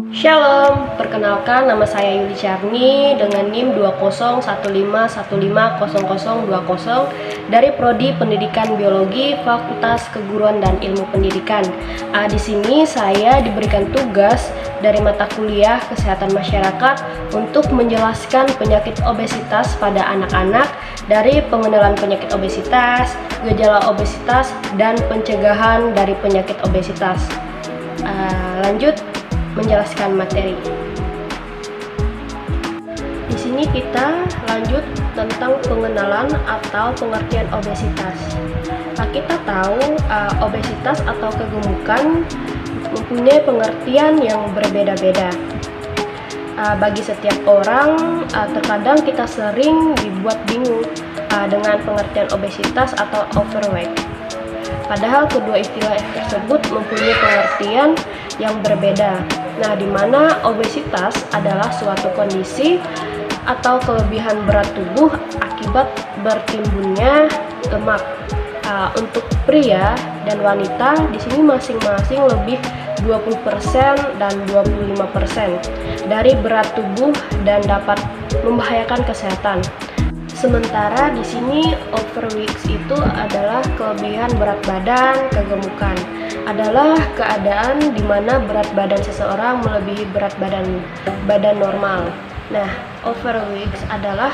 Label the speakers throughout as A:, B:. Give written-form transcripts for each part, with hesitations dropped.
A: Shalom, perkenalkan nama saya Yuli Charni dengan NIM 2015150020 dari Prodi Pendidikan Biologi Fakultas Keguruan dan Ilmu Pendidikan. Di sini saya diberikan tugas dari mata kuliah Kesehatan Masyarakat untuk menjelaskan penyakit obesitas pada anak-anak dari pengenalan penyakit obesitas, gejala obesitas, dan pencegahan dari penyakit obesitas. Lanjut menjelaskan materi. Di sini kita lanjut tentang pengenalan atau pengertian obesitas. Kita tahu obesitas atau kegemukan mempunyai pengertian yang berbeda-beda. Bagi setiap orang, terkadang kita sering dibuat bingung dengan pengertian obesitas atau overweight. Padahal kedua istilah tersebut mempunyai pengertian yang berbeda. Nah, di mana obesitas adalah suatu kondisi atau kelebihan berat tubuh akibat bertimbunnya lemak. Untuk pria dan wanita di sini masing-masing lebih 20% dan 25% dari berat tubuh dan dapat membahayakan kesehatan. Sementara di sini overweight itu adalah kelebihan berat badan, kegemukan. Adalah keadaan di mana berat badan seseorang melebihi berat badan normal. Nah, overweight adalah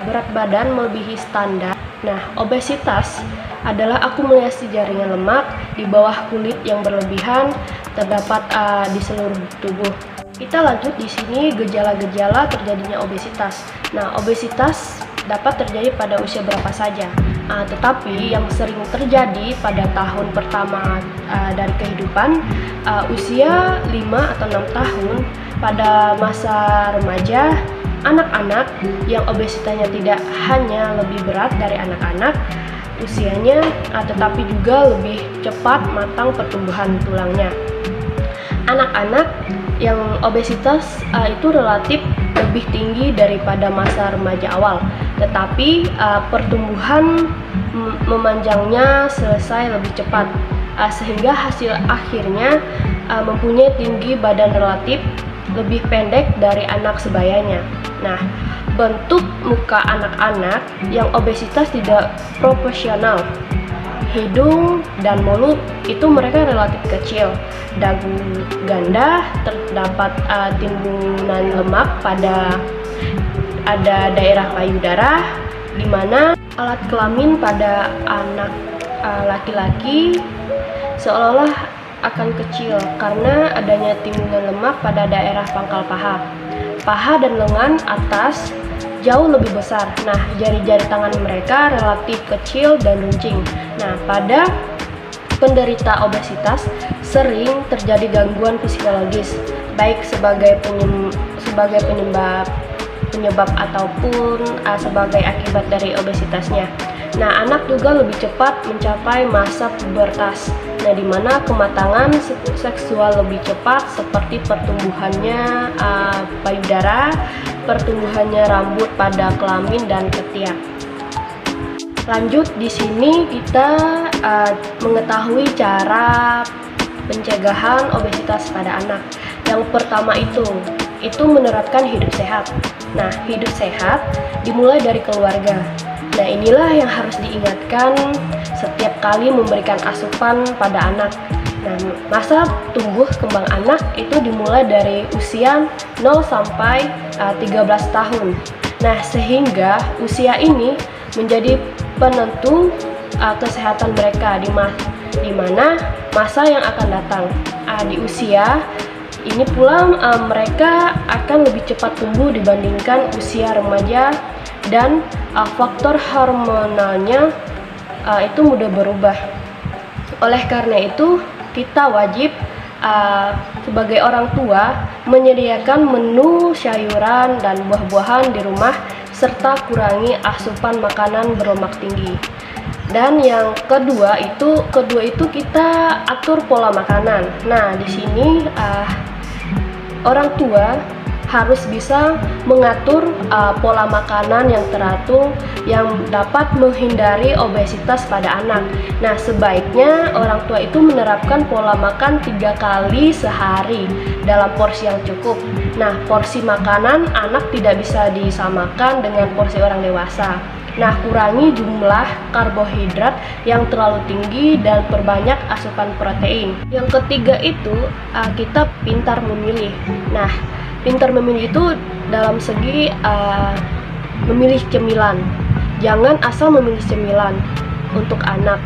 A: berat badan melebihi standar. Nah, obesitas adalah akumulasi jaringan lemak di bawah kulit yang berlebihan terdapat di seluruh tubuh. Kita lanjut di sini gejala-gejala terjadinya obesitas. Nah, obesitas dapat terjadi pada usia berapa saja. Tetapi yang sering terjadi pada tahun pertama dari kehidupan, usia 5 atau 6 tahun, pada masa remaja, anak-anak yang obesitasnya tidak hanya lebih berat dari anak-anak usianya, tetapi juga lebih cepat matang pertumbuhan tulangnya. Anak-anak yang obesitas itu relatif lebih tinggi daripada masa remaja awal, tetapi pertumbuhan memanjangnya selesai lebih cepat, sehingga hasil akhirnya mempunyai tinggi badan relatif lebih pendek dari anak sebayanya. Nah, bentuk muka anak-anak yang obesitas tidak proporsional. Hidung dan mulut itu mereka relatif kecil. Dagu ganda, terdapat timbunan lemak pada daerah payudara, di mana alat kelamin pada anak laki-laki seolah-olah akan kecil karena adanya timbunan lemak pada daerah pangkal paha. Paha dan lengan atas jauh lebih besar. Nah, jari-jari tangan mereka relatif kecil dan runcing. Nah, pada penderita obesitas sering terjadi gangguan psikologis, baik sebagai penyebab ataupun sebagai akibat dari obesitasnya. Nah, anak juga lebih cepat mencapai masa pubertas. Nah, di mana kematangan seksual lebih cepat seperti pertumbuhannya payudara, pertumbuhannya rambut pada kelamin dan ketiak. Lanjut di sini kita mengetahui cara pencegahan obesitas pada anak. Yang pertama itu menerapkan hidup sehat. Nah, hidup sehat dimulai dari keluarga. Nah, inilah yang harus diingatkan setiap kali memberikan asupan pada anak. Nah, masa tumbuh kembang anak itu dimulai dari usia 0 sampai 13 tahun. Nah, sehingga usia ini menjadi penentu kesehatan mereka di mana masa yang akan datang. Di usia ini pula mereka akan lebih cepat tumbuh dibandingkan usia remaja, dan faktor hormonalnya itu mudah berubah. Oleh karena itu, kita wajib sebagai orang tua menyediakan menu sayuran dan buah-buahan di rumah serta kurangi asupan makanan berlemak tinggi. Dan yang kedua itu kita atur pola makanan. Nah, di sini orang tua harus bisa mengatur pola makanan yang teratur yang dapat menghindari obesitas pada anak. Nah, sebaiknya orang tua itu menerapkan pola makan 3 kali sehari dalam porsi yang cukup. Nah, porsi makanan anak tidak bisa disamakan dengan porsi orang dewasa. Nah, kurangi jumlah karbohidrat yang terlalu tinggi dan perbanyak asupan protein. Yang ketiga itu kita pintar memilih. Nah, pintar memilih itu dalam segi memilih cemilan. Jangan asal memilih cemilan untuk anak.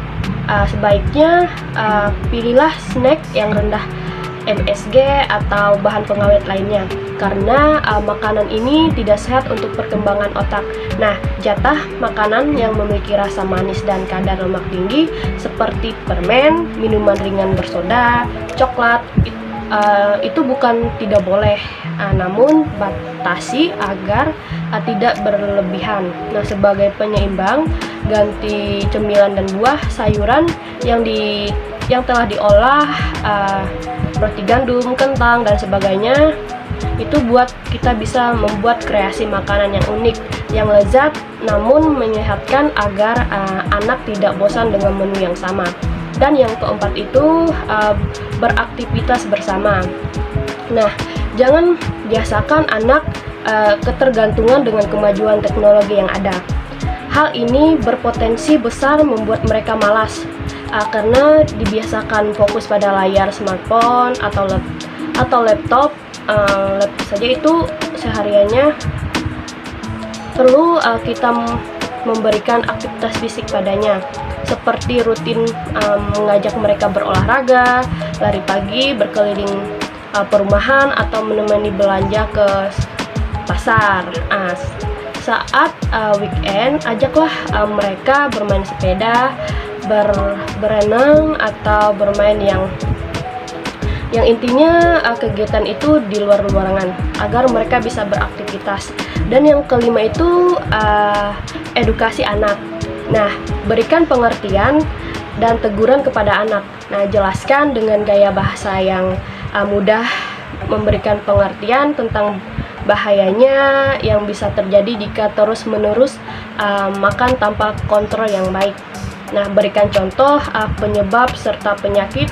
A: Sebaiknya pilihlah snack yang rendah MSG atau bahan pengawet lainnya, karena makanan ini tidak sehat untuk perkembangan otak. Nah, jatah makanan yang memiliki rasa manis dan kadar lemak tinggi seperti permen, minuman ringan bersoda, coklat, itu bukan tidak boleh, namun batasi agar tidak berlebihan. Nah, sebagai penyeimbang, ganti cemilan dan buah, sayuran yang telah diolah, roti gandum, kentang, dan sebagainya. Itu buat kita bisa membuat kreasi makanan yang unik, yang lezat, namun menyehatkan agar anak tidak bosan dengan menu yang sama. Dan yang keempat itu beraktivitas bersama. Nah, jangan biasakan anak ketergantungan dengan kemajuan teknologi yang ada. Hal ini berpotensi besar membuat mereka malas, karena dibiasakan fokus pada layar smartphone atau laptop saja. Itu sehariannya perlu kita memberikan aktivitas fisik padanya, seperti rutin mengajak mereka berolahraga, lari pagi, berkeliling perumahan, atau menemani belanja ke pasar. Saat weekend, ajaklah mereka bermain sepeda, berenang, atau bermain yang intinya kegiatan itu di luar ruangan agar mereka bisa beraktivitas. Dan yang kelima itu edukasi anak. Nah, berikan pengertian dan teguran kepada anak. Nah, jelaskan dengan gaya bahasa yang mudah, memberikan pengertian tentang bahayanya yang bisa terjadi jika terus-menerus makan tanpa kontrol yang baik. Nah, berikan contoh penyebab serta penyakit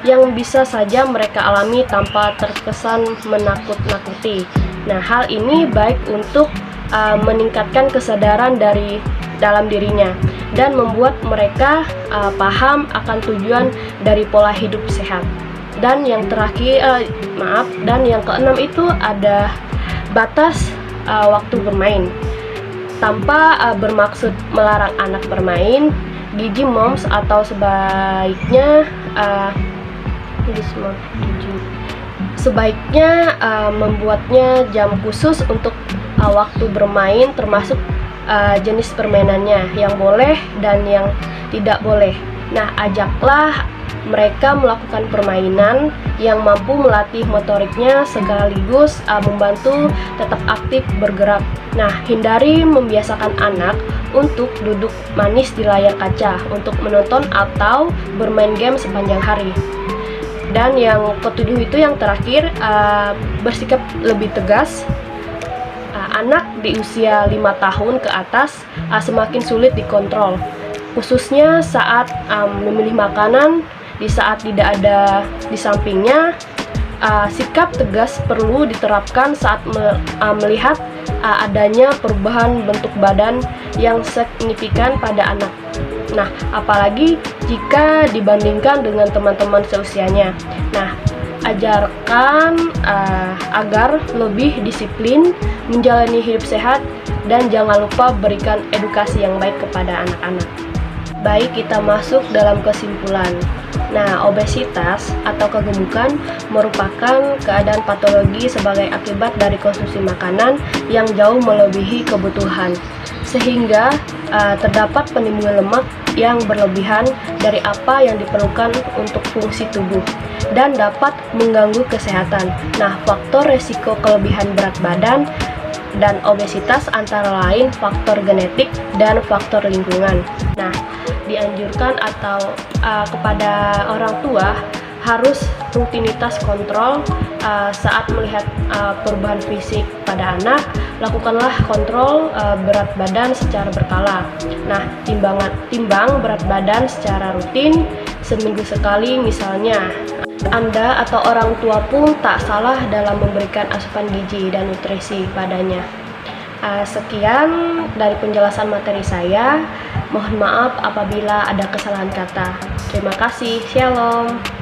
A: yang bisa saja mereka alami tanpa terkesan menakut-nakuti. Nah, hal ini baik untuk meningkatkan kesadaran dalam dirinya dan membuat mereka paham akan tujuan dari pola hidup sehat. Dan yang terakhir, dan yang keenam itu ada batas waktu bermain. Tanpa bermaksud melarang anak bermain, Gigi Moms atau sebaiknya membuatnya jam khusus untuk waktu bermain, termasuk jenis permainannya yang boleh dan yang tidak boleh. Nah, ajaklah mereka melakukan permainan yang mampu melatih motoriknya sekaligus membantu tetap aktif bergerak. Nah, hindari membiasakan anak untuk duduk manis di layar kaca untuk menonton atau bermain game sepanjang hari. Dan yang ketujuh itu yang terakhir, bersikap lebih tegas. Anak di usia 5 tahun ke atas semakin sulit dikontrol, khususnya saat memilih makanan. Di saat tidak ada di sampingnya, sikap tegas perlu diterapkan saat melihat adanya perubahan bentuk badan yang signifikan pada anak. Nah, apalagi jika dibandingkan dengan teman-teman seusianya. Nah, ajarkan agar lebih disiplin, menjalani hidup sehat, dan jangan lupa berikan edukasi yang baik kepada anak-anak. Baik, kita masuk dalam kesimpulan. Nah, obesitas atau kegemukan merupakan keadaan patologi sebagai akibat dari konsumsi makanan yang jauh melebihi kebutuhan, sehingga terdapat penimbunan lemak yang berlebihan dari apa yang diperlukan untuk fungsi tubuh dan dapat mengganggu kesehatan. Nah, faktor resiko kelebihan berat badan dan obesitas antara lain faktor genetik dan faktor lingkungan. Nah, dianjurkan atau kepada orang tua harus rutinitas kontrol saat melihat perubahan fisik pada anak. Lakukanlah kontrol berat badan secara berkala. Nah, timbang berat badan secara rutin seminggu sekali misalnya. Anda atau orang tua pun tak salah dalam memberikan asupan gizi dan nutrisi padanya. Sekian dari penjelasan materi saya. Mohon maaf apabila ada kesalahan kata. Terima kasih. Shalom.